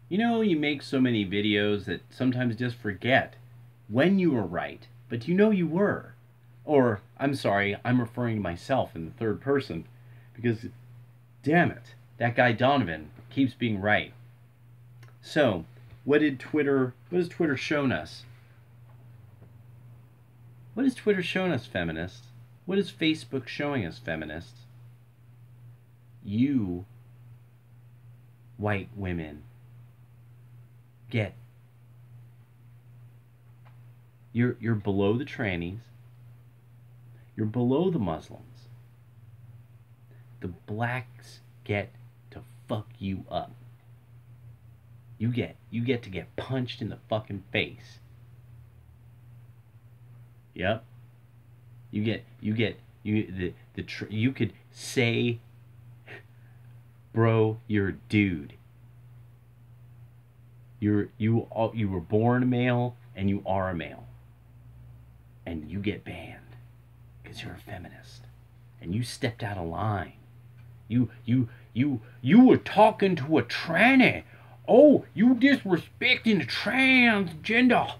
You know, you make so many videos that sometimes just forget when you were right, but you know you were. Or, I'm sorry, I'm referring to myself in the third person, because, damn it, that guy Donovan keeps being right. So, what has Twitter shown us? What has Twitter shown us, feminists? What is Facebook showing us, feminists? You, white women, get. You're below the trannies. You're below the Muslims. The blacks get to fuck you up. You get to get punched in the fucking face. Yep. You could say, bro, you're a dude. You were born a male and you are a male. And you get banned because you're a feminist. And you stepped out of line. You were talking to a tranny. Oh, you disrespecting the transgender.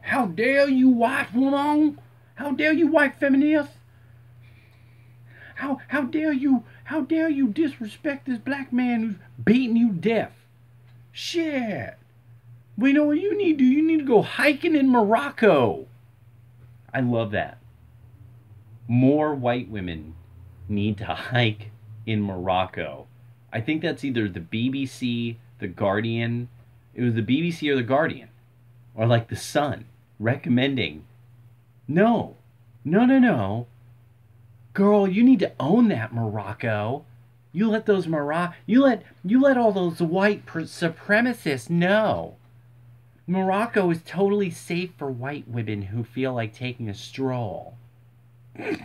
How dare you, white woman? How dare you, white feminist? How dare you disrespect this black man who's beating you deaf? Shit. Well, you know what you need to do? You need to go hiking in Morocco. I love that. More white women need to hike in Morocco. I think that's either the BBC, the Guardian. It was the BBC or the Guardian. Or like the Sun recommending. No. Girl, you need to own that Morocco. You let those you let all those white supremacists know. Morocco is totally safe for white women who feel like taking a stroll. It's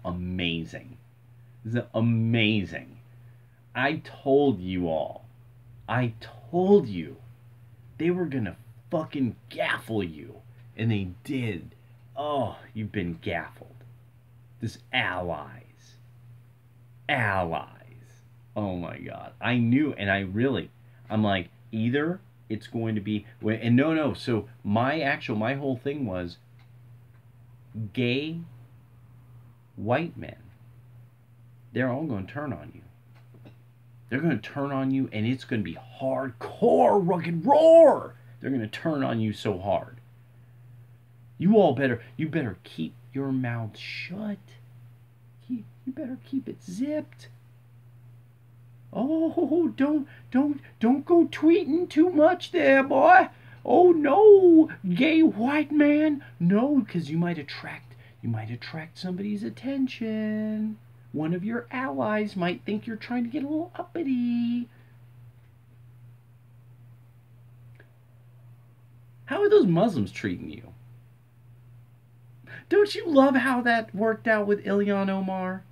amazing. It's amazing. I told you all. I told you. They were gonna fucking gaffle you. And they did. Oh, you've been gaffled. This allies. Allies. Oh my god. I knew, and I'm like, either it's going to be, and no. So my whole thing was gay white men. They're all going to turn on you. They're going to turn on you, and it's going to be hardcore, rugged roar. They're going to turn on you so hard. You better keep your mouth shut. You better keep it zipped. Oh, don't go tweeting too much there, boy. Oh no, gay white man. No, because you might attract somebody's attention. One of your allies might think you're trying to get a little uppity. How are those Muslims treating you? Don't you love how that worked out with Ilhan Omar?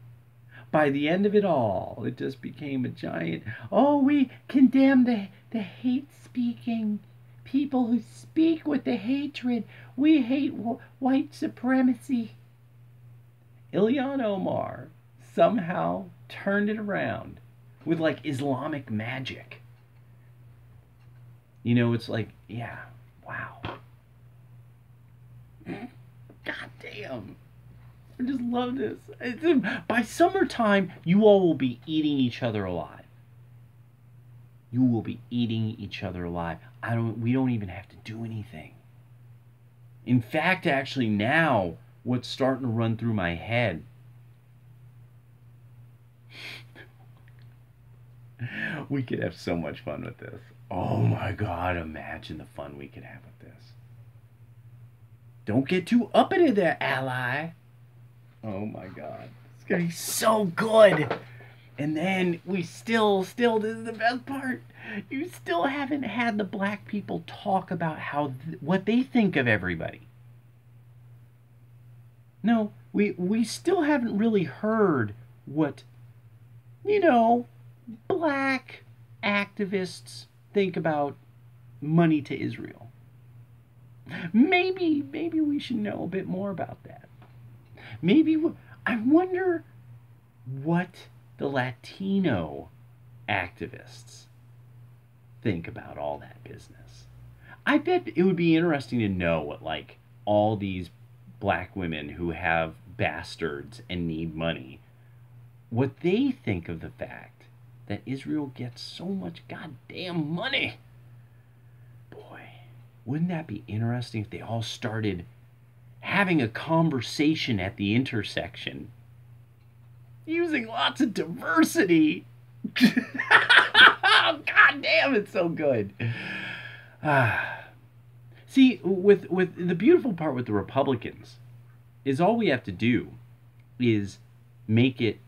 By the end of it all, it just became a giant, oh, we condemn the hate-speaking people who speak with the hatred. We hate white supremacy. Ilhan Omar somehow turned it around with like Islamic magic. You know, it's like, yeah, wow. God damn. I just love this. By summertime, you all will be eating each other alive. You will be eating each other alive. We don't even have to do anything. In fact, actually now, what's starting to run through my head, we could have so much fun with this. Oh my God, imagine the fun we could have with this. Don't get too uppity there, ally. Oh my God. It's gonna be so good. And then we still, this is the best part. You still haven't had the black people talk about what they think of everybody. No, we still haven't really heard what, black activists think about money to Israel. Maybe we should know a bit more about that. I wonder what the Latino activists think about all that business. I bet it would be interesting to know what, like, all these black women who have bastards and need money, what they think of the fact that Israel gets so much goddamn money. Boy, wouldn't that be interesting if they all started having a conversation at the intersection using lots of diversity. God damn, it's so good. See, with the beautiful part with the Republicans is all we have to do is make it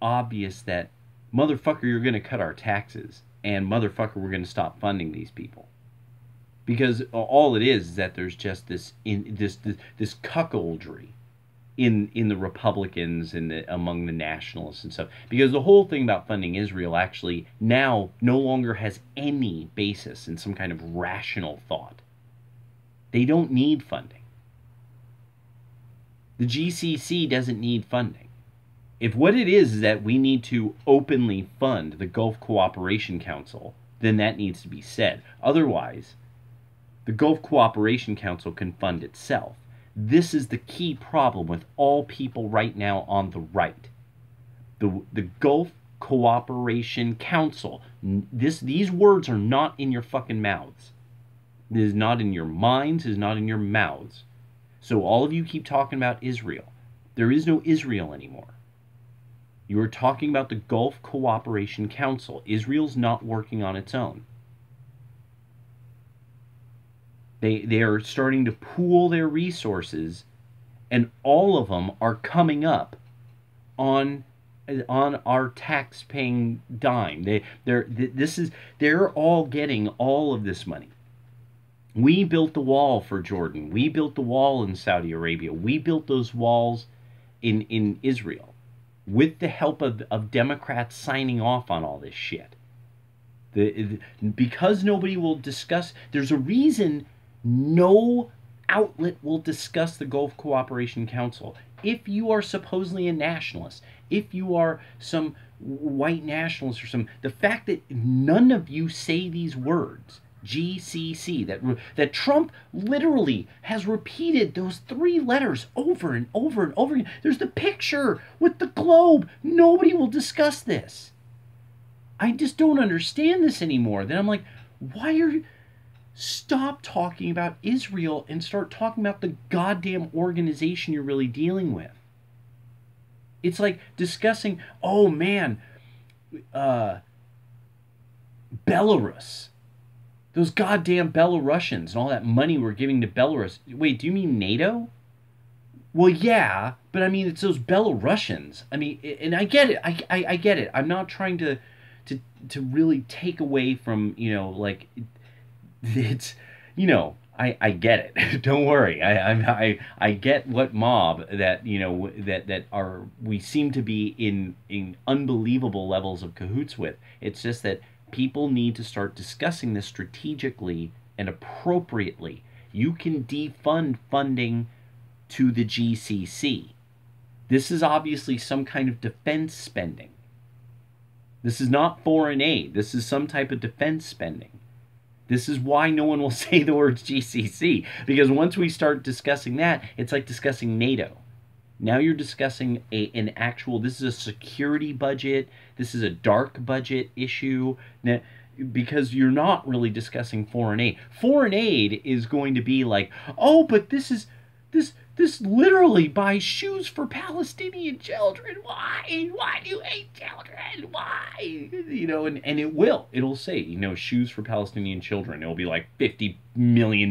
obvious that, motherfucker, you're going to cut our taxes, and motherfucker, we're going to stop funding these people. Because all it is that there's just this cuckoldry in the Republicans and among the Nationalists and stuff. Because the whole thing about funding Israel actually now no longer has any basis in some kind of rational thought. They don't need funding. The GCC doesn't need funding. If what it is that we need to openly fund the Gulf Cooperation Council, then that needs to be said. Otherwise, the Gulf Cooperation Council can fund itself. This is the key problem with all people right now on the right. The Gulf Cooperation Council. These words are not in your fucking mouths. It is not in your minds. It is not in your mouths. So all of you keep talking about Israel. There is no Israel anymore. You are talking about the Gulf Cooperation Council. Israel's not working on its own. They are starting to pool their resources, and all of them are coming up on our tax-paying dime. They're all getting all of this money. We built the wall for Jordan. We built the wall in Saudi Arabia. We built those walls in Israel with the help of Democrats signing off on all this shit. Because nobody will discuss, there's a reason no outlet will discuss the Gulf Cooperation Council. If you are supposedly a nationalist, if you are some white nationalist or the fact that none of you say these words, GCC, that Trump literally has repeated those three letters over and over and over again. There's the picture with the globe. Nobody will discuss this. I just don't understand this anymore. Then I'm like, why are you... Stop talking about Israel and start talking about the goddamn organization you're really dealing with. It's like discussing, oh man, Belarus. Those goddamn Belarusians and all that money we're giving to Belarus. Wait, do you mean NATO? Well, yeah, but I mean, it's those Belarusians. I mean, and I get it. I get it. I'm not trying to really take away from, like... It's, I get it. Don't worry. I get what mob that, that we seem to be in unbelievable levels of cahoots with. It's just that people need to start discussing this strategically and appropriately. You can defund funding to the GCC. This is obviously some kind of defense spending. This is not foreign aid. This is some type of defense spending. This is why no one will say the words GCC, because once we start discussing that, it's like discussing NATO. Now you're discussing an actual, this is a security budget, this is a dark budget issue, because you're not really discussing foreign aid. Foreign aid is going to be like, oh, but this literally buys shoes for Palestinian children. Why? Why do you hate children? Why? And it will. It'll say, shoes for Palestinian children. It'll be like $50 million,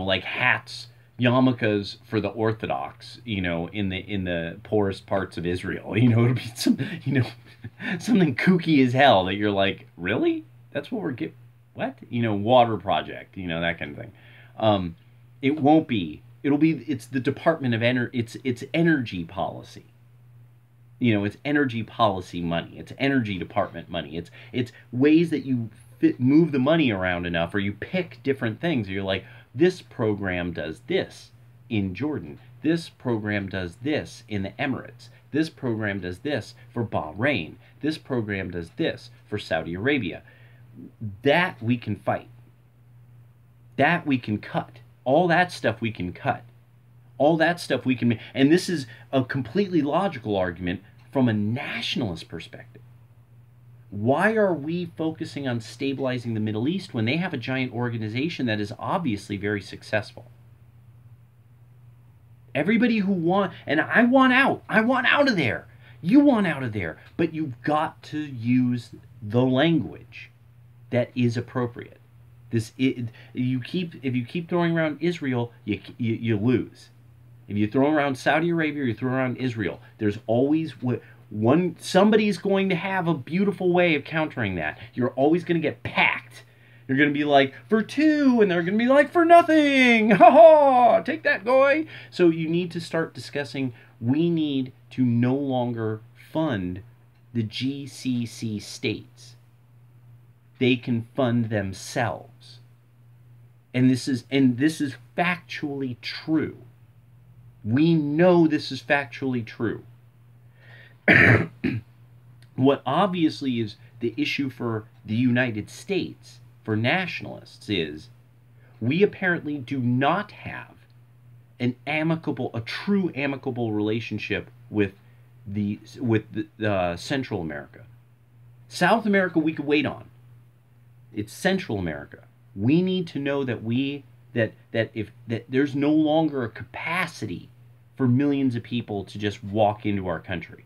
like hats, yarmulkes for the Orthodox, in the poorest parts of Israel. It'll be something kooky as hell that you're like, really? That's what we're getting? What? Water project, that kind of thing. It won't be. It's the Department of Energy. It's energy policy. It's energy policy money. It's energy department money. It's ways that you move the money around enough, or you pick different things. You're like, this program does this in Jordan. This program does this in the Emirates. This program does this for Bahrain. This program does this for Saudi Arabia. That we can fight. That we can cut. All that stuff we can cut. All that stuff we can... And this is a completely logical argument from a nationalist perspective. Why are we focusing on stabilizing the Middle East when they have a giant organization that is obviously very successful? Everybody who and I want out of there. You want out of there, but you've got to use the language that is appropriate. If you keep throwing around Israel, you lose. If you throw around Saudi Arabia, or you throw around Israel, there's always somebody's going to have a beautiful way of countering that. You're always going to get packed. You're going to be like, for two, and they're going to be like, for nothing. Ha ha, take that, goy. So you need to start discussing, we need to no longer fund the GCC states. They can fund themselves. And this is factually true. We know this is factually true. What obviously is the issue for the United States, for nationalists, is we apparently do not have a true amicable relationship with Central America. South America we could wait on. It's Central America. We need to know that that there's no longer a capacity for millions of people to just walk into our country.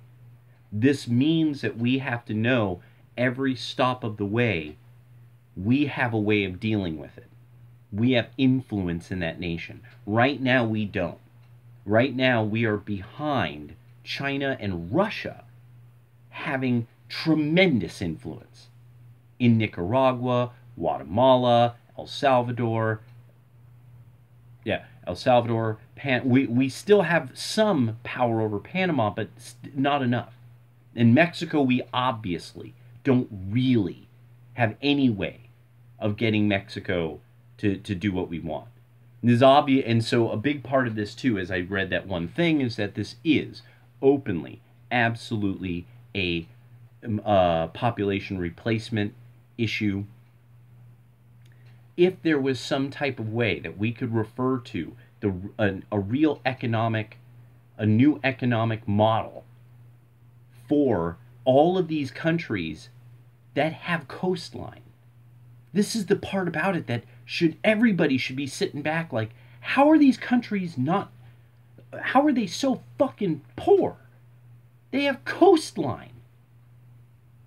This means that we have to know every stop of the way, we have a way of dealing with it. We have influence in that nation. Right now, we don't. Right now, we are behind China and Russia having tremendous influence in Nicaragua, Guatemala, El Salvador. We still have some power over Panama, but not enough. In Mexico, we obviously don't really have any way of getting Mexico to do what we want. And this obvious, and so a big part of this too, as I read that one thing, is that this is openly, absolutely a population replacement issue. If there was some type of way that we could refer to a new economic model for all of these countries that have coastline. This is the part about it that everybody should be sitting back like, how are these countries how are they so fucking poor? They have coastline.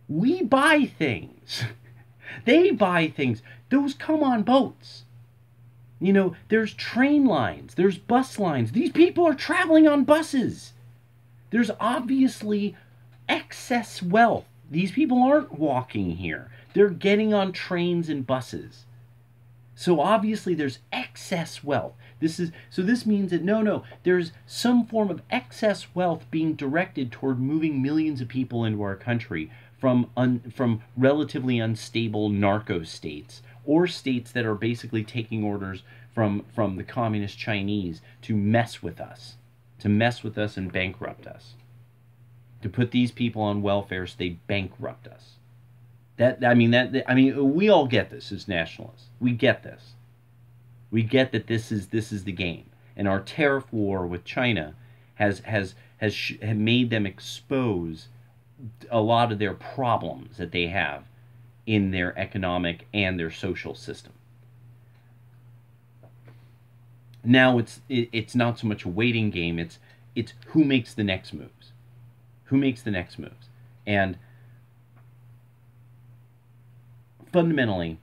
We buy things. They buy things. Those come on boats. You know, there's train lines, there's bus lines. These people are traveling on buses. There's obviously excess wealth. These people aren't walking here. They're getting on trains and buses. So obviously there's excess wealth. This means that there's some form of excess wealth being directed toward moving millions of people into our country from relatively unstable narco-states, or states that are basically taking orders from the communist Chinese to mess with us and bankrupt us, to put these people on welfare so they bankrupt us. We all get this as nationalists. We get this. We get that this is the game, and our tariff war with China has made them expose a lot of their problems that they have in their economic and their social system. Now it's not so much a waiting game. It's who makes the next moves. Who makes the next moves? And fundamentally,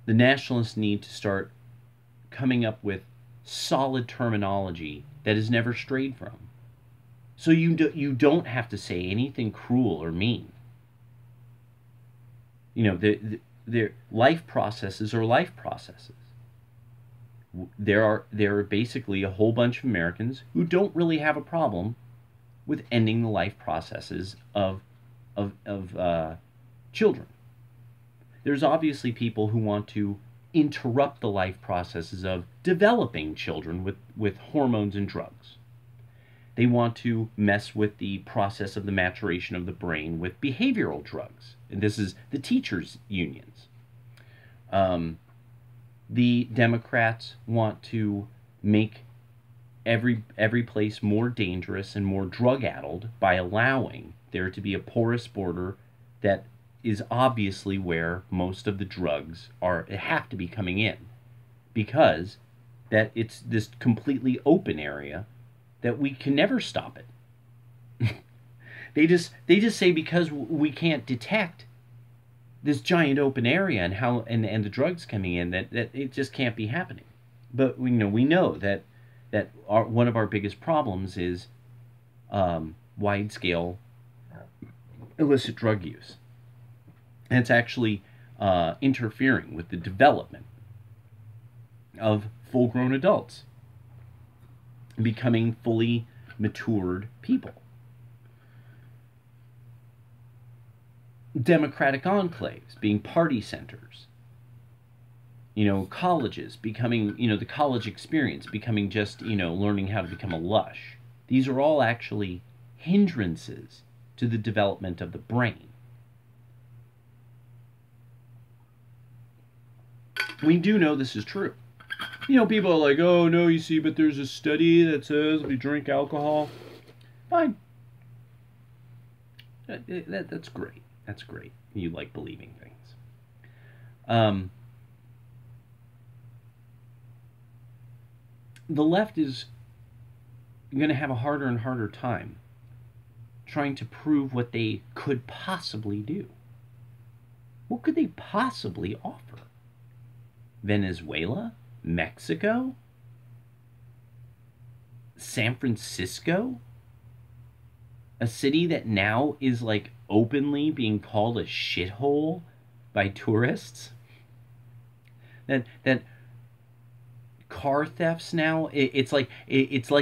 the nationalists need to start coming up with solid terminology that is never strayed from. So you don't have to say anything cruel or mean. You know, their life processes are life processes. There are basically a whole bunch of Americans who don't really have a problem with ending the life processes of children. There's obviously people who want to interrupt the life processes of developing children with hormones and drugs. They want to mess with the process of the maturation of the brain with behavioral drugs. And this is the teachers' unions. The Democrats want to make every place more dangerous and more drug-addled by allowing there to be a porous border that is obviously where most of the drugs have to be coming in, because that it's this completely open area that we can never stop it. they just say because we can't detect this giant open area and the drugs coming in, that it just can't be happening. But we know that one of our biggest problems is wide scale illicit drug use. And it's actually interfering with the development of full-grown adults becoming fully matured people. Democratic enclaves being party centers. Colleges becoming, the college experience becoming just, learning how to become a lush. These are all actually hindrances to the development of the brain. We do know this is true. People are like, oh, no, you see, but there's a study that says we drink alcohol. Fine. That's great. That's great. You like believing things. The left is going to have a harder and harder time trying to prove what they could possibly do. What could they possibly offer? Venezuela? Mexico? San Francisco? A city that now is like openly being called a shithole by tourists? That car thefts now, it's like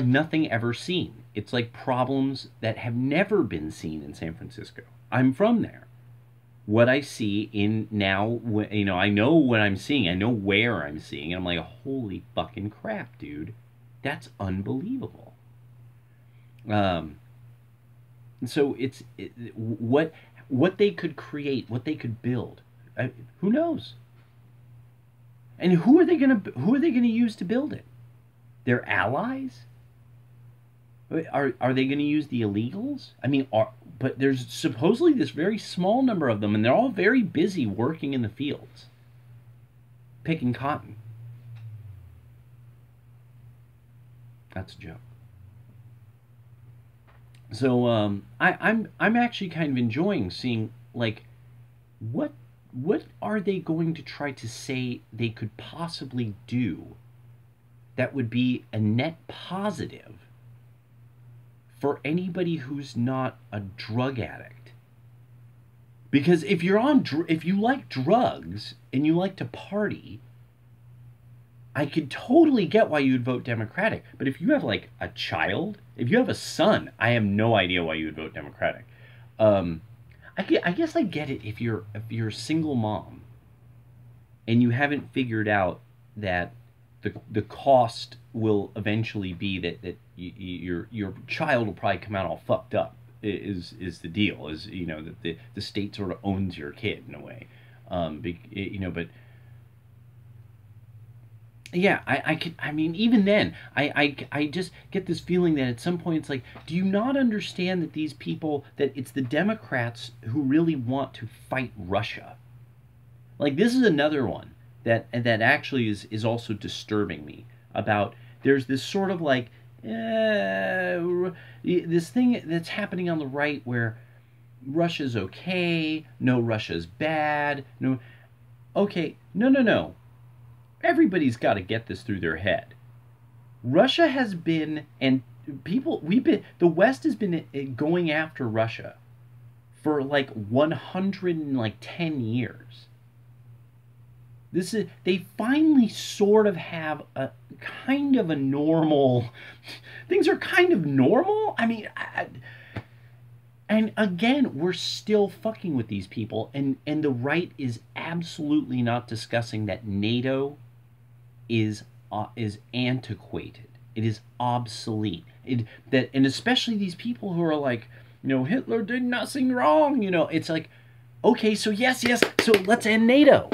nothing ever seen. It's like problems that have never been seen in San Francisco. I'm from there. What I see in now, I know what I'm seeing. I know where I'm seeing. And I'm like, holy fucking crap, dude. That's unbelievable. So what they could create, what they could build, who knows? And who are they gonna use to build it? Their allies? Are they going to use the illegals? I mean, but there's supposedly this very small number of them, and they're all very busy working in the fields, picking cotton. That's a joke. So I'm actually kind of enjoying seeing, like, what are they going to try to say they could possibly do that would be a net positive for anybody who's not a drug addict. Because if you like drugs and you like to party, I could totally get why you would vote Democratic. But if you have like a child, if you have a son, I have no idea why you would vote Democratic. I guess I get it if you're a single mom and you haven't figured out that the cost will eventually be that your child will probably come out all fucked up, is the deal, is that the state sort of owns your kid in a way, but yeah, I mean, even then, I just get this feeling that at some point it's like, do you not understand that these people, that it's the Democrats who really want to fight Russia? Like, this is another one that actually is also disturbing me about. There's this sort of like this thing that's happening on the right where Russia's okay, no, Russia's bad, no, okay, no. Everybody's got to get this through their head. Russia has been, and the West has been going after Russia for like 110 years. They finally sort of have a kind of a normal, things are kind of normal. I mean, and again, we're still fucking with these people, and the right is absolutely not discussing that NATO is antiquated. It is obsolete. that, and especially these people who are like, Hitler did nothing wrong. It's like, okay, so yes, so let's end NATO.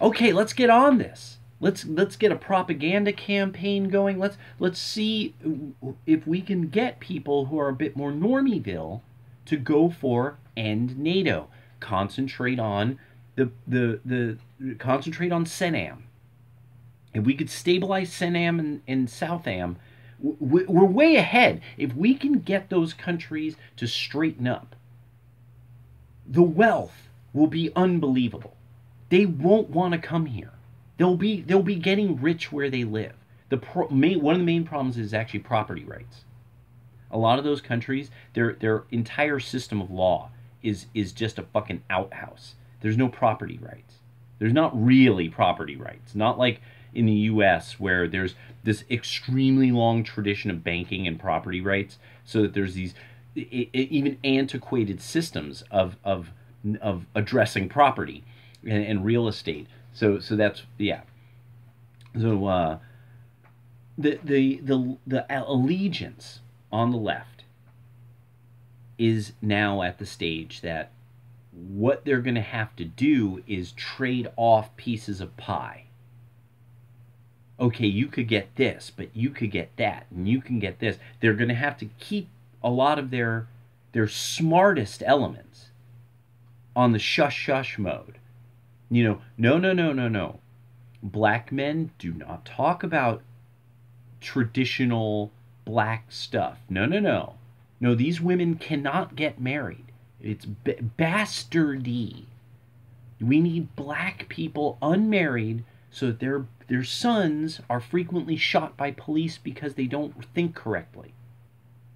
Okay, let's get on this. Let's get a propaganda campaign going. Let's see if we can get people who are a bit more Normieville to go for end NATO. Concentrate on concentrate on Cen Am. If we could stabilize Cen Am and SoAm, we're way ahead. If we can get those countries to straighten up, the wealth will be unbelievable. They won't want to come here. They'll be getting rich where they live. One of the main problems is actually property rights. A lot of those countries, their entire system of law is just a fucking outhouse. There's no property rights. There's not really property rights. Not like in the U.S. where there's this extremely long tradition of banking and property rights, so that there's these even antiquated systems of addressing property and real estate. So that's, yeah. So the allegiance on the left is now at the stage that what they're going to have to do is trade off pieces of pie. Okay, you could get this, but you could get that, and you can get this. They're going to have to keep a lot of their smartest elements on the shush mode. No. Black men do not talk about traditional black stuff. No. No, these women cannot get married. It's bastardy. We need black people unmarried so that their sons are frequently shot by police because they don't think correctly.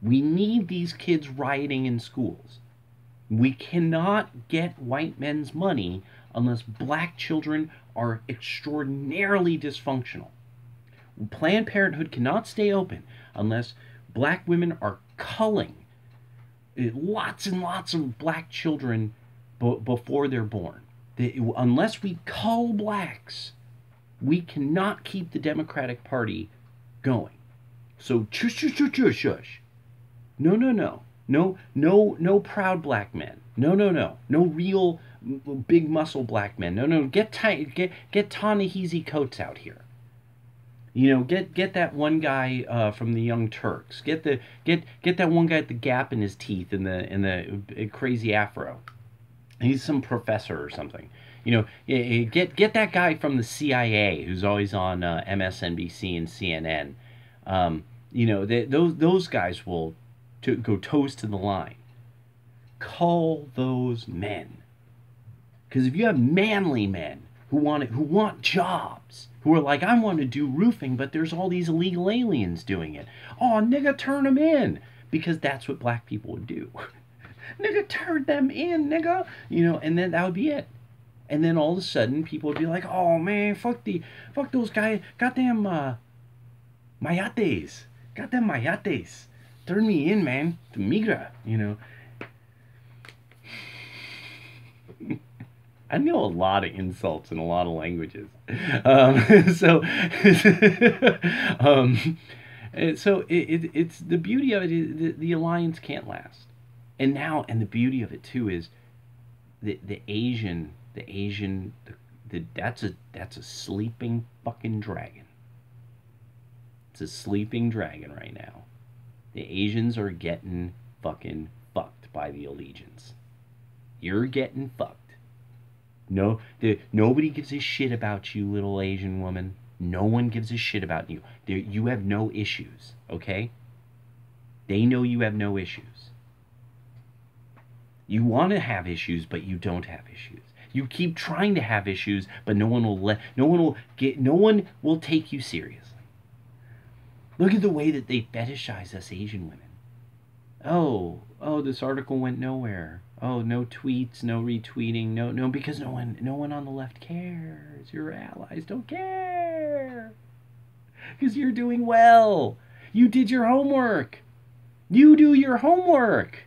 We need these kids rioting in schools. We cannot get white men's money unless black children are extraordinarily dysfunctional. Planned Parenthood cannot stay open unless black women are culling lots and lots of black children before they're born. Unless we cull blacks, we cannot keep the Democratic Party going. So shush. No proud black men. No real big muscle black men. No. Get Ta-Nehisi Coates out here. Get that one guy from the Young Turks. Get that one guy at the gap in his teeth and the crazy afro. He's some professor or something. Get that guy from the CIA who's always on MSNBC and CNN. Those guys will go toes to the line. Call those men. Because if you have manly men who want jobs, who are like, I want to do roofing, but there's all these illegal aliens doing it. Oh, nigga, turn them in. Because that's what black people would do. Nigga, turn them in, nigga. And then that would be it. And then all of a sudden, people would be like, oh, man, fuck those guys. Goddamn mayates. Goddamn mayates. Turn me in, man. To migra, I know a lot of insults in a lot of languages. So it's the beauty of it is the alliance can't last. And the beauty of it too is the Asian that's a sleeping fucking dragon. It's a sleeping dragon right now. The Asians are getting fucking fucked by the allegiance. You're getting fucked. No, nobody gives a shit about you, little Asian woman. No one gives a shit about you. You have no issues, okay? They know you have no issues. You want to have issues, but you don't have issues. You keep trying to have issues, but no one will take you seriously. Look at the way that they fetishize us Asian women. Oh, this article went nowhere. Oh, no tweets, no retweeting, no, because no one on the left cares. Your allies don't care. Because you're doing well. You did your homework. You do your homework.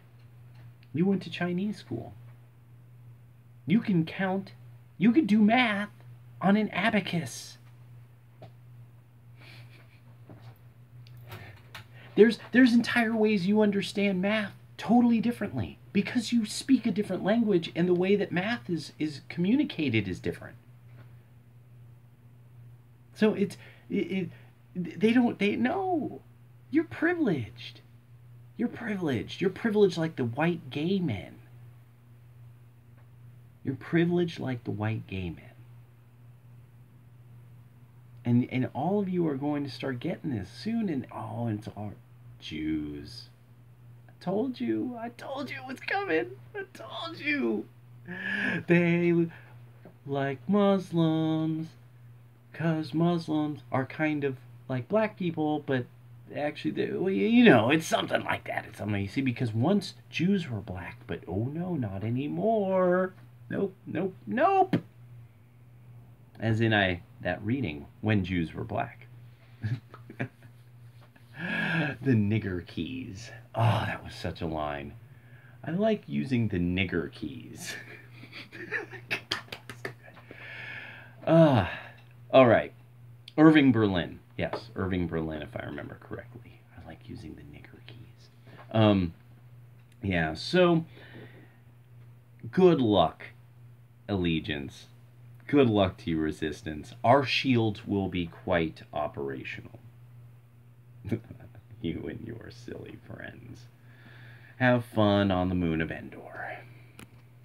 You went to Chinese school. You can count. You could do math on an abacus. There's entire ways you understand math totally differently because you speak a different language and the way that math is communicated is different. So they know you're privileged. You're privileged. You're privileged like the white gay men. You're privileged like the white gay men. And all of you are going to start getting this soon. And it's all Jews. I told you it was coming. I told you. They like Muslims because Muslims are kind of like black people, but actually, well, it's something like that. It's something you see because once Jews were black, but oh no, not anymore. Nope, nope, nope. As in that reading, When Jews Were Black. The nigger keys. Oh, that was such a line. I like using the nigger keys. All right. Irving Berlin. Yes, Irving Berlin, if I remember correctly. I like using the nigger keys. Yeah, so good luck, Allegiance. Good luck to you, Resistance. Our shields will be quite operational. You and your silly friends. Have fun on the moon of Endor.